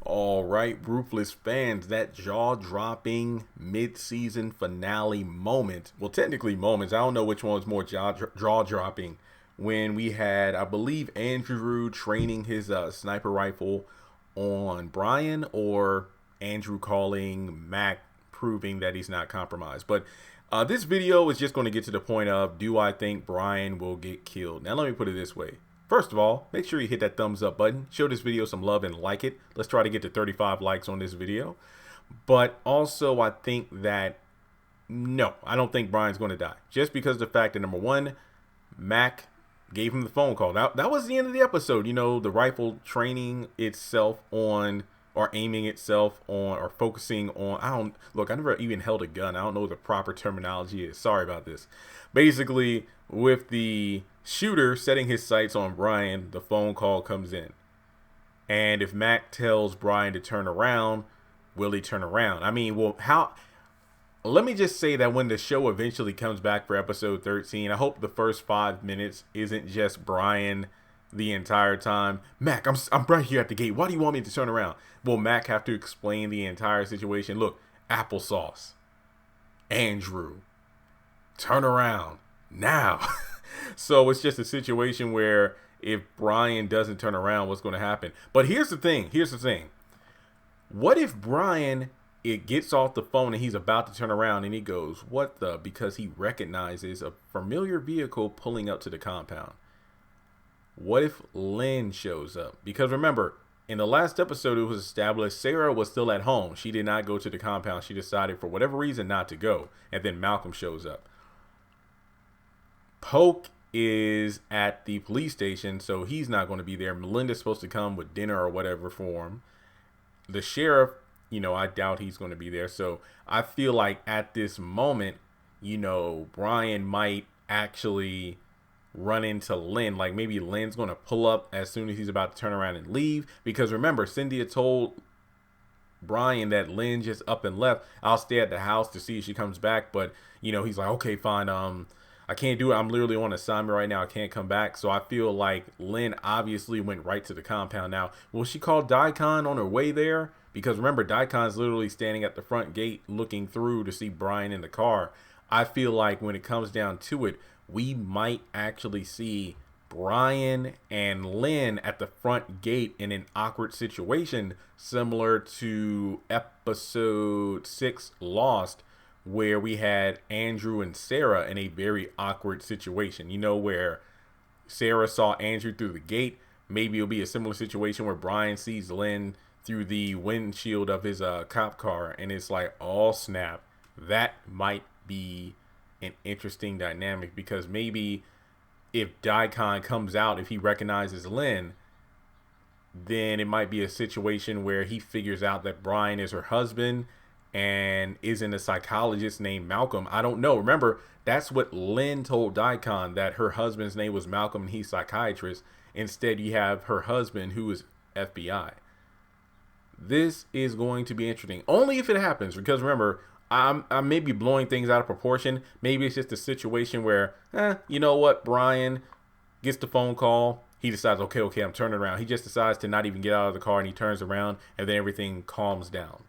All right, Ruthless fans, that jaw-dropping mid-season finale moment, well, technically moments, I don't know which one was more jaw-dropping, when we had, I believe, Andrew training his sniper rifle on Brian, or Andrew calling Mac, proving that he's not compromised. But this video is just going to get to the point of, do I think Brian will get killed? Now, let me put it this way. First of all, make sure you hit that thumbs up button. Show this video some love and like it. Let's try to get to 35 likes on this video. But also, I think that, no, I don't think Brian's going to die. Just because of the fact that, number one, Mac gave him the phone call. That was the end of the episode. You know, the rifle training itself on, or aiming itself on, or focusing on, I never even held a gun. I don't know what the proper terminology is. Sorry about this. Basically, with the shooter setting his sights on Brian, the phone call comes in. And if Mac tells Brian to turn around, will he turn around? I mean, well, let me just say that when the show eventually comes back for episode 13, I hope the first 5 minutes isn't just Brian the entire time. Mac, I'm right here at the gate. Why do you want me to turn around? Will Mac have to explain the entire situation? Look, applesauce. Andrew, turn around now. So it's just a situation where if Brian doesn't turn around, what's going to happen? But here's the thing. What if Brian, it gets off the phone and he's about to turn around and he goes, what the? Because he recognizes a familiar vehicle pulling up to the compound. What if Lynn shows up? Because remember, in the last episode, it was established Sarah was still at home. She did not go to the compound. She decided for whatever reason not to go. And then Malcolm shows up. Poke is at the police station, so he's not going to be there. Melinda's supposed to come with dinner or whatever for him. The sheriff, you know, I doubt he's going to be there. So I feel like at this moment, you know, Brian might actually run into Lynn. Like maybe Lynn's going to pull up as soon as he's about to turn around and leave. Because remember, Cynthia told Brian that Lynn just up and left. I'll stay at the house to see if she comes back. But, you know, he's like, okay, fine. I can't do it. I'm literally on assignment right now. I can't come back. So I feel like Lynn obviously went right to the compound. Now, will she call Daikon on her way there? Because remember, Daikon's literally standing at the front gate looking through to see Brian in the car. I feel like when it comes down to it, we might actually see Brian and Lynn at the front gate in an awkward situation similar to episode 6 Lost, where we had Andrew and Sarah in a very awkward situation, you know, where Sarah saw Andrew through the gate. Maybe it'll be a similar situation where Brian sees Lynn through the windshield of his cop car, and it's like, oh snap, that might be an interesting dynamic, because maybe if Daikon comes out, if he recognizes Lynn, then it might be a situation where he figures out that Brian is her husband and isn't a psychologist named Malcolm. I don't know. Remember, that's what Lynn told Daikon, that her husband's name was Malcolm and he's a psychiatrist. Instead, you have her husband who is FBI. This is going to be interesting. Only if it happens, because remember, I may be blowing things out of proportion. Maybe it's just a situation where, you know what, Brian gets the phone call. He decides, okay, I'm turning around. He just decides to not even get out of the car, and he turns around, and then everything calms down.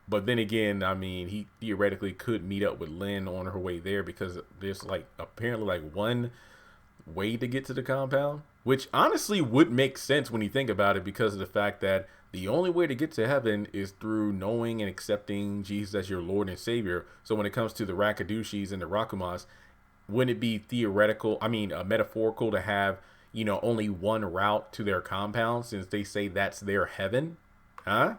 But then again, I mean, he theoretically could meet up with Lynn on her way there, because there's like apparently like one way to get to the compound, which honestly would make sense when you think about it, because of the fact that the only way to get to heaven is through knowing and accepting Jesus as your Lord and Savior. So when it comes to the Rakadushis and the Rakumas, wouldn't it be metaphorical to have, you know, only one route to their compound, since they say that's their heaven? Huh?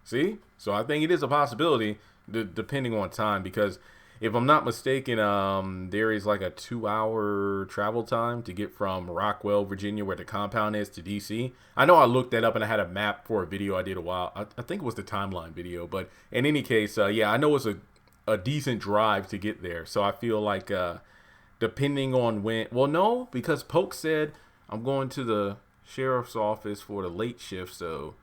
See? So I think it is a possibility, depending on time, because if I'm not mistaken, there is like a 2-hour travel time to get from Rockwell, Virginia, where the compound is, to DC. I know I looked that up and I had a map for a video I did a while. I think it was the timeline video, but in any case, yeah, I know it's a decent drive to get there. So I feel like, depending on when, well, no, because Polk said I'm going to the sheriff's office for the late shift, so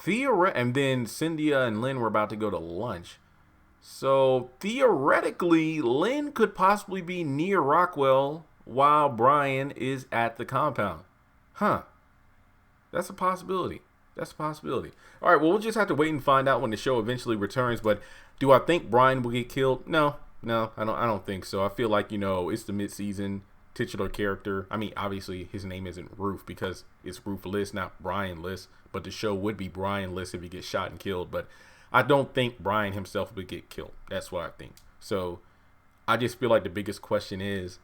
and then Cynthia and Lynn were about to go to lunch. So theoretically, Lynn could possibly be near Rockwell while Brian is at the compound. Huh. That's a possibility. That's a possibility. All right, well, we'll just have to wait and find out when the show eventually returns. But do I think Brian will get killed? No, I don't think so. I feel like, it's the mid-season titular character. I mean, obviously his name isn't Roof because it's Ruthless, not Brianless. But the show would be Brianless if he gets shot and killed. But I don't think Brian himself would get killed. That's what I think. So I just feel like the biggest question is,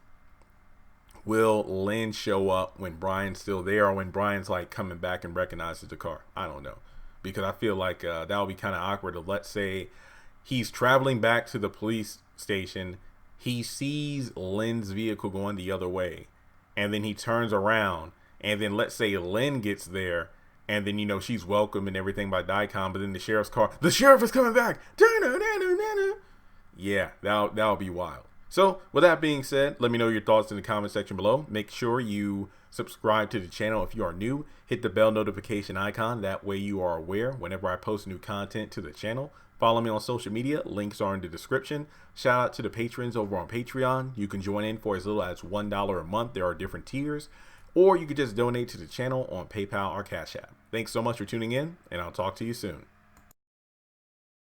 will Lynn show up when Brian's still there, or when Brian's like coming back and recognizes the car? I don't know, because I feel like that would be kind of awkward. If, let's say he's traveling back to the police station, he sees Lynn's vehicle going the other way, and then he turns around, and then let's say Lynn gets there, and then she's welcomed and everything by Dicon, but then the sheriff is coming back. Yeah, that'll be wild. So with that being said, let me know your thoughts in the comment section below. Make sure you subscribe to the channel if you are new. Hit the bell notification icon. That way you are aware whenever I post new content to the channel. Follow me on social media. Links are in the description. Shout out to the patrons over on Patreon. You can join in for as little as $1 a month. There are different tiers. Or you could just donate to the channel on PayPal or Cash App. Thanks so much for tuning in, and I'll talk to you soon.